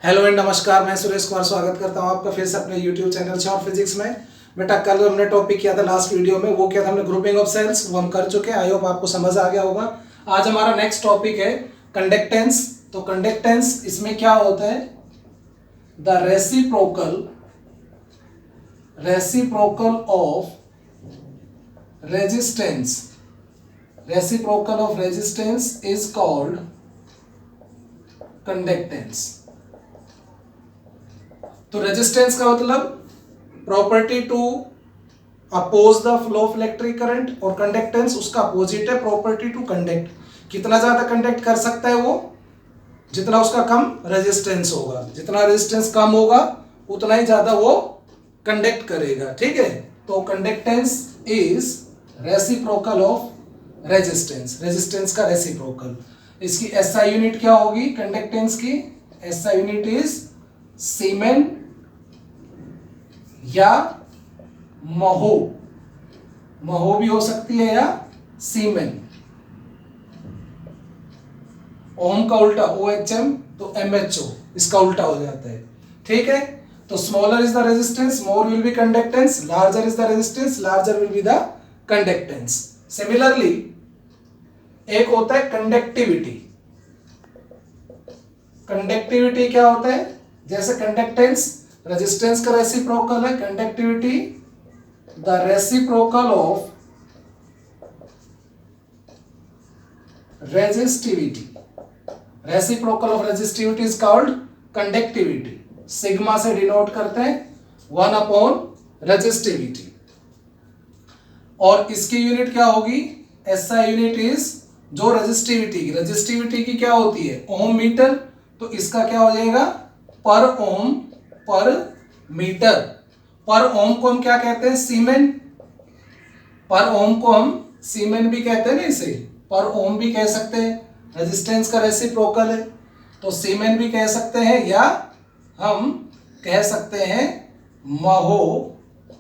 Hello and नमस्कार, मैं सुरेश कुमार स्वागत करता हूं आपका फिर से अपने यूट्यूब चैनल शॉर्ट फिजिक्स में। बेटा कल हमने टॉपिक किया था लास्ट वीडियो में, वो क्या था, हमने ग्रुपिंग ऑफ सेल्स, वो हम कर चुके हैं। आई होप आपको समझ आ गया होगा। आज हमारा नेक्स्ट टॉपिक है कंडक्टेंस। तो कंडक्टेंस इसमें क्या होता है, the reciprocal of resistance is called conductance. तो रेजिस्टेंस का मतलब property to oppose the flow of electric current, और कंडक्टेंस उसका अपोजिट है, प्रॉपर्टी टू कंडक्ट। कितना ज्यादा कंडक्ट कर सकता है वो, जितना उसका कम रेजिस्टेंस होगा। जितना रेजिस्टेंस कम होगा उतना ही ज्यादा वो कंडक्ट करेगा। ठीक है, तो conductance is reciprocal of resistance का रेसिप्रोकल। इसकी एसआई यूनिट क्या होगी कंडक्टेंस की? एसआई यूनिट इज सीमेन या महो भी हो सकती है, या सीमेन। ओम का उल्टा OHM, तो MHO, इसका उल्टा हो जाता है। ठीक है, तो smaller is the resistance, more will be conductance, larger is the resistance, larger will be the conductance. Similarly एक होता है कंडक्टिविटी। कंडक्टिविटी क्या होता है? जैसे कंडक्टेंस रेजिस्टेंस का रेसिप्रोकल है, conductivity the reciprocal of resistivity. Reciprocal of resistivity is called conductivity. Sigma से डिनोट करते हैं 1 अपॉन रेजिस्टिविटी। और इसकी यूनिट क्या होगी? एसआई यूनिट इज जो रेजिस्टिविटी की क्या होती है? ओम मीटर। तो इसका क्या हो जाएगा? पर ओम पर मीटर। पर ओम को हम क्या कहते हैं? सीमेन। पर ओम को हम सीमेन भी कहते हैं ना, इसे पर ओम भी कह सकते हैं। रेजिस्टेंस का रेसिप्रोकल है तो सीमेन भी कह सकते हैं, या हम कह सकते हैं महो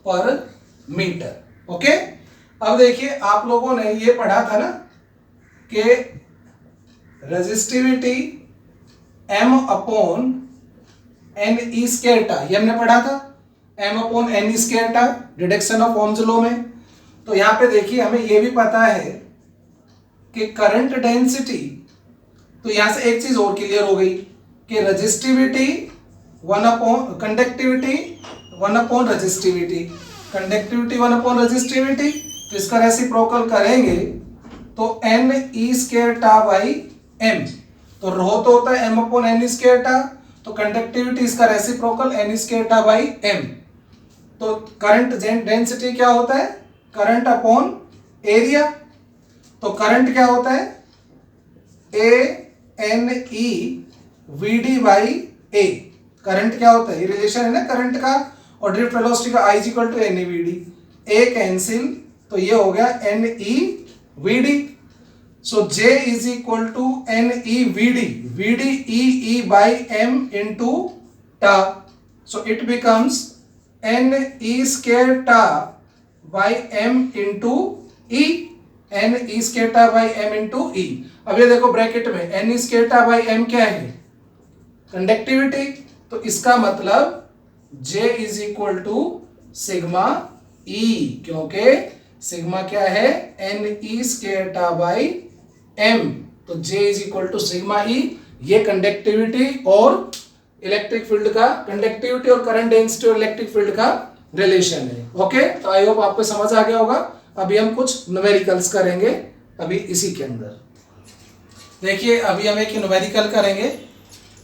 पर मीटर। ओके, अब देखिए आप लोगों ने ये पढ़ा था ना कि resistivity M upon NE square टा, ये हमने पढ़ा था। M अपॉन NE स्क्वायर टा डिडक्शन ऑफ ओम्स लॉ में। तो यहाँ पे देखिए हमें ये भी पता है कि करंट डेंसिटी, तो यहाँ से एक चीज और क्लियर हो गई कि resistivity 1 upon conductivity 1 upon resistivity, conductivity 1 upon resistivity. तो इसका रेसिप्रोकल करेंगे तो NE स्क्वायर टा बाई M। तो रो तो होता है M अपॉन NE स्क्वायर टा, तो कंडक्टिविटी इसका रेसिप्रोकल NE स्क्वायर टा बाई M। तो करंट डेंसिटी क्या होता है? Current upon area. तो करंट क्या होता है? ANE VD by A। Current क्या होता है? ये रिलेशन है ना करंट का और ड्रिफ्ट वेलोसिटी का, I is equal to NE VD। A cancel, तो ये हो गया NE VD। So J is equal to NE VD, VD E by M into ta. So it becomes NE square ta by M into E, NE square ta by M into E। अब ये देखो bracket में NE square ta by M क्या है? Conductivity. तो इसका मतलब J is equal to sigma E, क्योंकि सिग्मा क्या है? NE square ta by M। तो J is equal to sigma E. ये कंडक्टिविटी और इलेक्ट्रिक फील्ड का, कंडक्टिविटी और करंट डेंसिटी और इलेक्ट्रिक फील्ड का रिलेशन है। ओके, तो आई होप आपको समझ आ गया होगा। अभी हम कुछ न्यूमेरिकल्स करेंगे अभी इसी के अंदर। देखिए अभी हम एक न्यूमेरिकल करेंगे।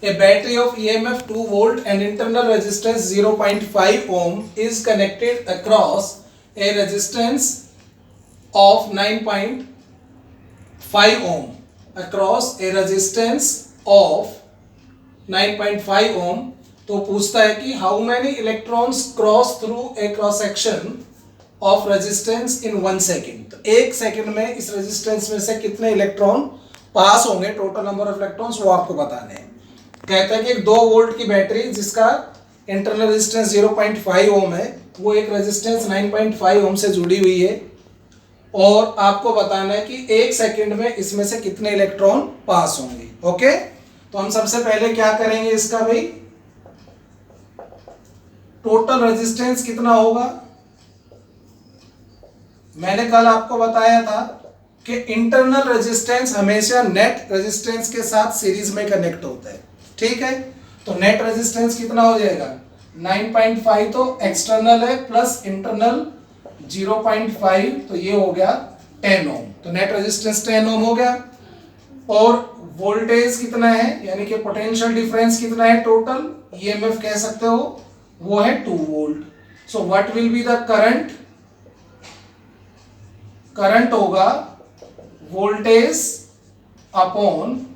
A battery of EMF 2 volt and internal resistance 0.5 ohm is connected across a resistance of 9.5 ohm across a resistance of 9.5 ohm। तो पूछता है कि how many electrons cross through a cross section of resistance in 1 second। तो 1 second में इस resistance में से कितने इलेक्ट्रॉन पास होंगे, टोटल नंबर ऑफ इलेक्ट्रॉन्स, वो आपको बताने हैं। कहता है कि एक 2 वोल्ट की बैटरी जिसका इंटरनल रेजिस्टेंस 0.5 ओम है, वो एक रेजिस्टेंस 9.5 ओम से जुड़ी हुई है, और आपको बताना है कि 1 सेकंड में इसमें से कितने इलेक्ट्रॉन पास होंगे। ओके, तो हम सबसे पहले क्या करेंगे इसका भाई, टोटल रेजिस्टेंस कितना होगा? मैंने कल आपको बताया था कि इंटरनल रेजिस्टेंस हमेशा नेट रेजिस्टेंस के साथ सीरीज में कनेक्ट होता है, ठीक है। तो नेट रेजिस्टेंस कितना हो जाएगा? 9.5 तो एक्सटर्नल है प्लस इंटरनल 0.5, तो ये हो गया 10 ओम। तो नेट रेजिस्टेंस 10 ओम हो गया। और वोल्टेज कितना है, यानी कि पोटेंशियल डिफरेंस कितना है टोटल, ईएमएफ कह सकते हो, वो है 2 volt. So what will be the current? Current होगा वोल्टेज अपॉन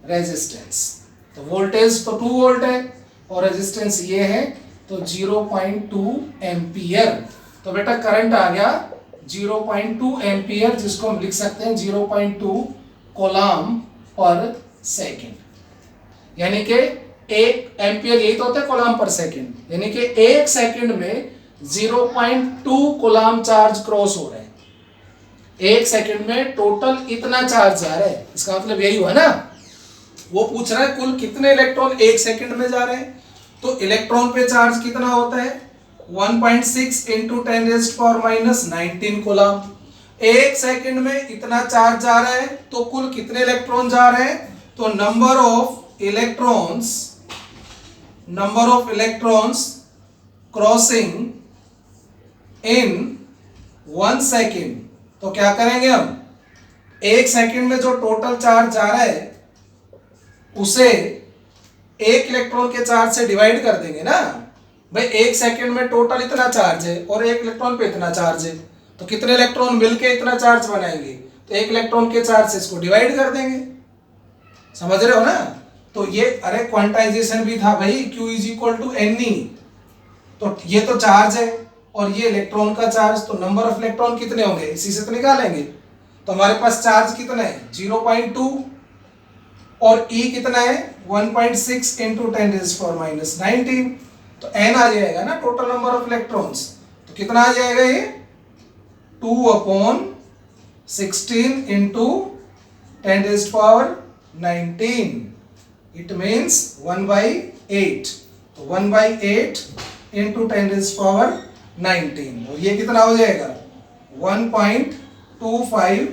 रेजिस्टेंस। तो वोल्टेज तो 2 वोल्ट है और रेजिस्टेंस ये है तो 0.2 एम्पियर। तो बेटा करंट आ गया 0.2 एम्पियर, जिसको हम लिख सकते हैं 0.2 कोलॉम पर सेकंड। यानी कि 1 एम्पियर यही तो होता है कोलॉम पर सेकंड, यानी कि 1 सेकंड में 0.2 कोलॉम चार्ज क्रॉस हो रहा है। 1 सेकंड में टोटल इतना चार्ज जा रहा है, इसका मतलब यही हुआ ना। वो पूछ रहा है कुल कितने इलेक्ट्रॉन 1 सेकंड में जा रहे हैं। तो इलेक्ट्रॉन पे चार्ज कितना होता है? 1.6 इंटू 10⁻⁻19 कोलॉम। 1 सेकंड में इतना चार्ज जा रहा है, तो कुल कितने इलेक्ट्रॉन जा रहे हैं? तो number of electrons crossing in 1 second. तो क्या करेंगे हम? 1 सेकंड में जो टोटल चार्ज जा रहा है उसे 1 इलेक्ट्रॉन के चार्ज से डिवाइड कर देंगे ना भाई। 1 सेकंड में टोटल इतना चार्ज है और 1 इलेक्ट्रॉन पे इतना चार्ज है, तो कितने इलेक्ट्रॉन मिलके इतना चार्ज बनाएंगे? तो 1 इलेक्ट्रॉन के चार्ज से इसको डिवाइड कर देंगे। समझ रहे हो ना? तो ये अरे क्वांटाइजेशन भी था भाई, Q is equal to Ne। तो ये तो चार्ज है और ये इलेक्ट्रॉन का चार्ज, तो नंबर ऑफ इलेक्ट्रॉन कितने होंगे इसी से तो निकालेंगे। तो हमारे पास चार्ज कितना है? 0.2 और E कितना है? 1.6 इंटू 10⁻⁻19। तो N आ जाएगा ना टोटल नंबर ऑफ इलेक्ट्रॉन्स। तो कितना आ जाएगा ये? 2/16 इंटू 10⁻⁹ इट मीन्स 1/8। तो 1/8 इंटू 10⁻⁹, और ये कितना हो जाएगा? 1.25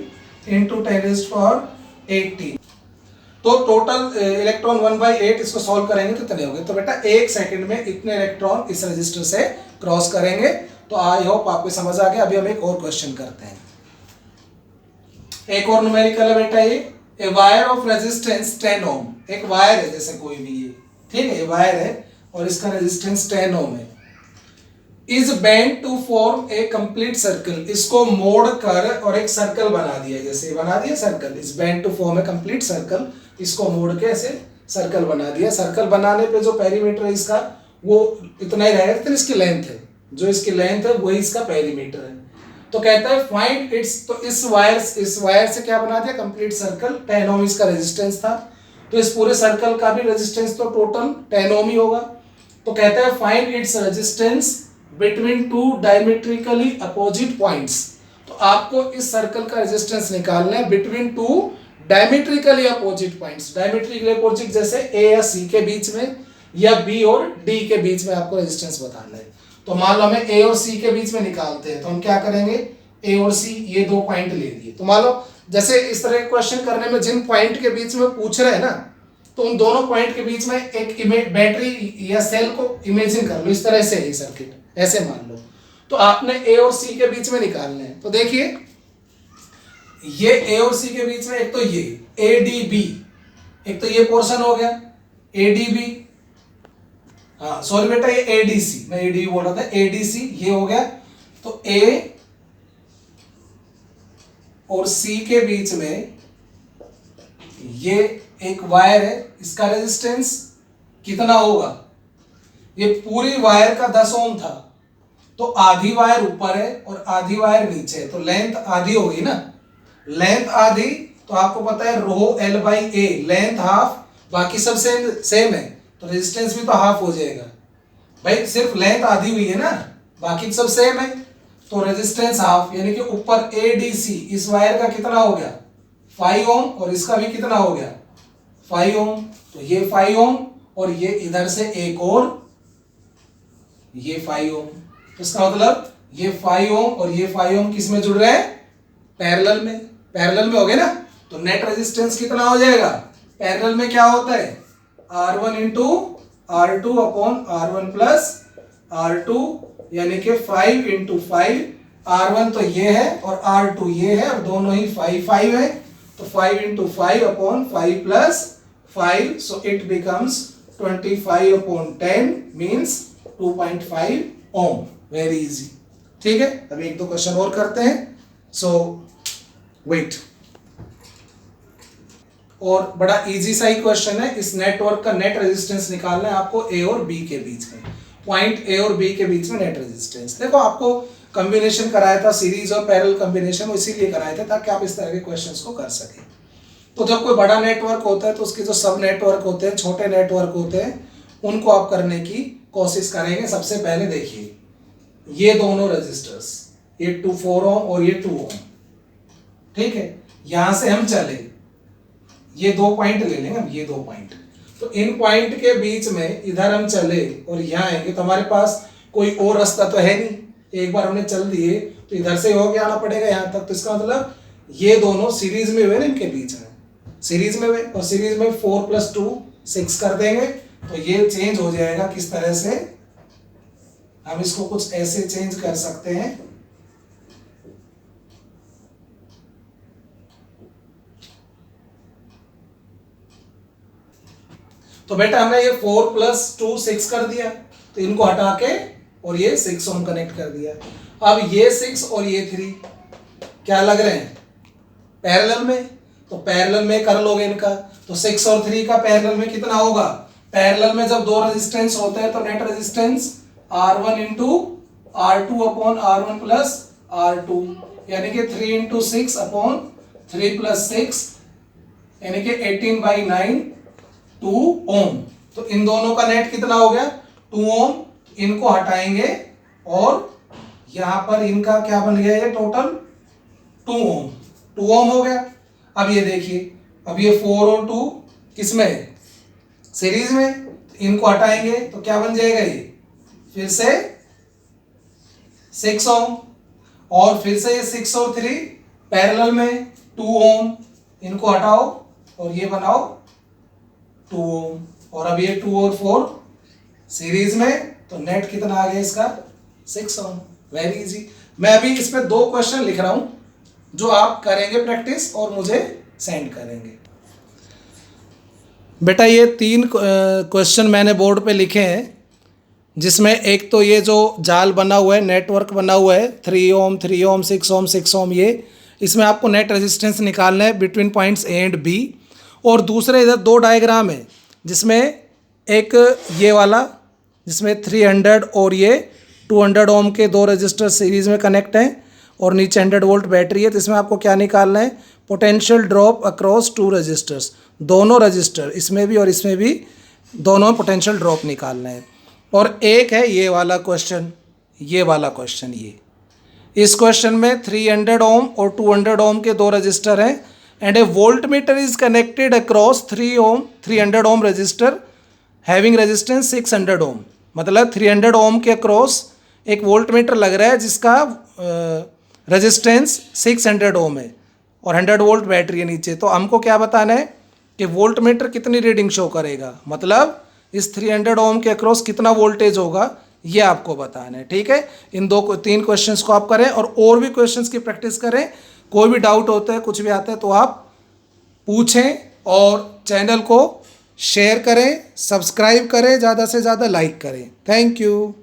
इंटू 10⁻18। तो टोटल इलेक्ट्रॉन 1/8, इसको सॉल्व करेंगे तो कितने होंगे? तो बेटा 1 सेकंड में इतने इलेक्ट्रॉन इस रजिस्टर से क्रॉस करेंगे। तो आई होप आपको समझ आ गया। अभी हम एक और क्वेश्चन करते हैं। एक और न्यूमेरिकल है बेटा ये। ए वायर ऑफ रेजिस्टेंस 10 ओम। एक वायर है जैसे कोई भी ये, ठीक है, ये वायर है और इसका रेजिस्टेंस 10 ओम है। Is bend to form a complete circle. इसको मोड़ कर और एक सर्कल बना दिया, जैसे बना दिया circle. Is bend to form a complete circle. इसको मोड़ के ऐसे सर्कल बना दिया। सर्कल बनाने पे जो पेरीमीटर है इसका वो इतना ही रहेगा, इतनी इसकी लेंथ है। जो इसकी लेंथ है वही इसका पेरीमीटर है। तो कहता है फाइंड इट्स। तो इस वायर से क्या बना दिया? Complete circle. 10 ओम इसका रेजिस्टेंस था, तो इस पूरे सर्कल का भी रेजिस्टेंस तो टोटल 10 ओम ही होगा। तो कहता है find its resistance between 2 diametrically opposite points. तो आपको इस सर्कल का रेजिस्टेंस निकालना है between 2 diametrically opposite points. Diametrically opposite जैसे A या C के बीच में या B और D के बीच में आपको रेजिस्टेंस बताना है। तो मान लो हमें A और C के बीच में निकालते हैं, तो हम क्या करेंगे? A और C ये 2 पॉइंट ले लिए। तो मान लो जैसे इस तरह के क्वेश्चन करने में जिन पॉइंट के बीच में पूछ रहे हैं ना, तो उन दोनों पॉइंट के बीच में एक बैटरी या सेल को इमेजिन कर लो। इस तरह से ही सर्किट ऐसे मान लो। तो आपने A और C के बीच में निकालना है। तो देखिए ये A और C के बीच में एक तो ये ADB, एक तो ये पोर्शन हो गया ADB। हाँ सॉरी बेटा, ये ADC, मैं ADB बोल रहा था, ADC ये हो गया। तो A और C के बीच में ये एक वायर है, इसका रेजिस्टेंस कितना होगा? ये पूरी वायर का 10 ओम था, तो आधी वायर ऊपर है और आधी वायर नीचे है, तो लेंथ आधी होगी ना। लेंथ आधी, तो आपको पता है रो L/A, लेंथ हाफ, बाकी सब सेम है, तो रेजिस्टेंस भी तो हाफ हो जाएगा भाई। सिर्फ लेंथ आधी हुई है ना, बाकी सब सेम है, तो रेजिस्टेंस हाफ। यानी कि ऊपर ADC इस वायर का कितना हो गया? 5 ओम, और इसका भी कितना हो गया? 5 ओम। तो ये 5 ओम और ये इधर से एक और ये 5 ओम। तो इसका मतलब ये 5 ओम और ये 5 ओम किस में जुड़ रहे हैं? पैरेलल में। पैरेलल में हो गए ना, तो नेट रेजिस्टेंस कितना हो जाएगा? पैरेलल में क्या होता है? R1 into R2 upon R1 plus R2, यानी कि 5 इंटू 5। R1 तो ये है और R2 ये है और दोनों ही 5 है, तो 5 into 5 upon 5 plus 5, so it becomes 25 upon 10 means 2.5 ohm. Very easy. ठीक है, अभी एक दो क्वेश्चन और करते हैं। सो वेट, और बड़ा इजी सा ही क्वेश्चन है। इस नेटवर्क का नेट रेजिस्टेंस निकालना है आपको ए और बी के बीच में, पॉइंट ए और बी के बीच में नेट रेजिस्टेंस। देखो आपको कॉम्बिनेशन कराया था, सीरीज और पैरेलल कॉम्बिनेशन, वो इसीलिए कराए थे ताकि आप इस तरह के क्वेश्चंस को कर सकें। तो जब कोई बड़ा नेटवर्क होता है तो उसके जो सब नेटवर्क होते हैं, छोटे नेटवर्क होते हैं, उनको आप करने की कोशिश करेंगे। सबसे पहले देखिए ये दोनों रेजिस्टर्स, ये 4 ओम और ये 2 ओम, ठीक है। यहां से हम चले, ये 2 पॉइंट ले लेंगे हम, ये 2 पॉइंट, तो इन पॉइंट के बीच में इधर हम चले और यहाँ आएंगे तो हमारे पास कोई और रास्ता तो है नहीं, एक बार हमने चल दिए तो इधर से होके आना पड़ेगा यहाँ तक। तो इसका मतलब ये दोनों सीरीज में हुए ना, इनके बीच में सीरीज में हुए, और सीरीज में 4 + 2 6 कर देंगे तो ये चेंज हो जाएगा। किस तरह से? हम इसको कुछ ऐसे चेंज कर सकते हैं, तो बेटा हमने ये 4 + 2 6 कर दिया, तो इनको हटा के और ये 6 ओम कनेक्ट कर दिया। अब ये 6 और ये 3 क्या लग रहे हैं? पैरेलल में, तो पैरेलल में कर लोगे इनका, तो 6 और 3 का पैरेलल में कितना होगा? पैरेलल में जब दो रेजिस्टेंस होते हैं तो net resistance R1 into R2 upon R1 plus R2, यानी कि 3 इंटू 6 अपॉन 3 + 6, यानी कि 18/9 2 ओम। तो इन दोनों का नेट कितना हो गया? 2 ओम। इनको हटाएंगे और यहां पर इनका क्या बन गया? ये टोटल 2 ओम, 2 ओम हो गया। अब ये देखिए, अब ये 4 और 2 किसमें है? सीरीज में। इनको हटाएंगे तो क्या बन जाएगा? ये फिर से 6 ओम, और फिर से ये 6 और 3 पैरेलल में 2 ओम। इनको हटाओ और ये बनाओ 2 ओम, और अब ये 2 और 4 सीरीज में, तो नेट कितना आ गया इसका? 6 ओम। Very easy. मैं अभी इस पे 2 क्वेश्चन लिख रहा हूं जो आप करेंगे प्रैक्टिस और मुझे सेंड करेंगे। बेटा ये 3 क्वेश्चन मैंने बोर्ड पे लिखे हैं, जिसमें एक तो ये जो जाल बना हुआ है, नेटवर्क बना हुआ है 3 ओम 3 ओम 6 ओम 6 ओम, ये इसमें आपको नेट रेजिस्टेंस निकालना है between points A and B. और दूसरे इधर 2 डायग्राम है, जिसमें एक ये वाला जिसमें 300 और ये 200 ओम के 2 रजिस्टर सीरीज में कनेक्ट हैं, और नीचे 100 वोल्ट बैटरी है। तो इसमें आपको क्या निकालना है? पोटेंशियल ड्रॉप अक्रॉस 2 रजिस्टर्स, दोनों रजिस्टर इसमें भी और इसमें भी, दोनों पोटेंशियल ड्रॉप निकालना है। और एक है ये वाला क्वेश्चन, ये वाला क्वेश्चन, ये इस क्वेश्चन में 300 ओम और 200 ओम के 2 रजिस्टर हैं, and a voltmeter is connected across 300 ohm resistor having resistance 600 ohm. मतलब 300 ओम के अक्रॉस एक वोल्ट मीटर लग रहा है जिसका रेजिस्टेंस 600 ओम है, और 100 वोल्ट बैटरी है नीचे। तो हमको क्या बताना है कि वोल्ट मीटर कितनी रीडिंग शो करेगा, मतलब इस 300 ओम के अक्रॉस कितना वोल्टेज होगा, ये आपको बताना है। ठीक है, इन 3 क्वेश्चंस को आप करें और भी क्वेश्चंस की प्रैक्टिस करें। कोई भी डाउट होता है, कुछ भी आता है तो आप पूछें, और चैनल को शेयर करें, सब्सक्राइब करें, ज़्यादा से ज़्यादा लाइक करें। Thank you.